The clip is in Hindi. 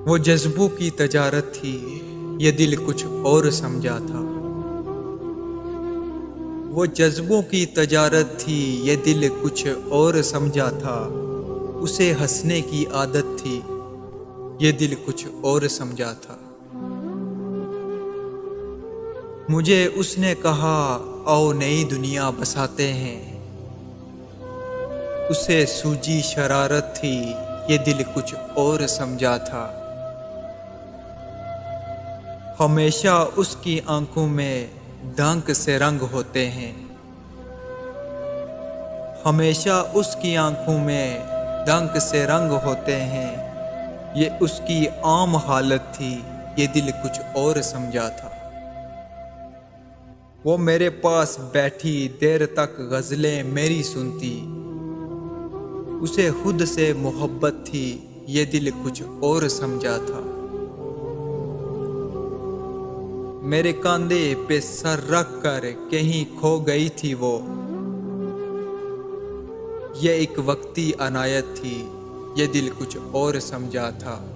वो जज्बों की तजारत थी, ये दिल कुछ और समझा था। वो जज्बों की तजारत थी, ये दिल कुछ और समझा था। उसे हंसने की आदत थी, ये दिल कुछ और समझा था। मुझे उसने कहा, आओ नई दुनिया बसाते हैं। उसे सूझी शरारत थी, ये दिल कुछ और समझा था। हमेशा उसकी आंखों में डंक से रंग होते हैं। हमेशा उसकी आंखों में डंक से रंग होते हैं। ये उसकी आम हालत थी, ये दिल कुछ और समझा था। वो मेरे पास बैठी देर तक गजलें मेरी सुनती। उसे खुद से मोहब्बत थी, ये दिल कुछ और समझा था। मेरे कंधे पे सर रख कर कहीं खो गई थी वो। ये एक वक्ती अनायत थी, ये दिल कुछ और समझा था।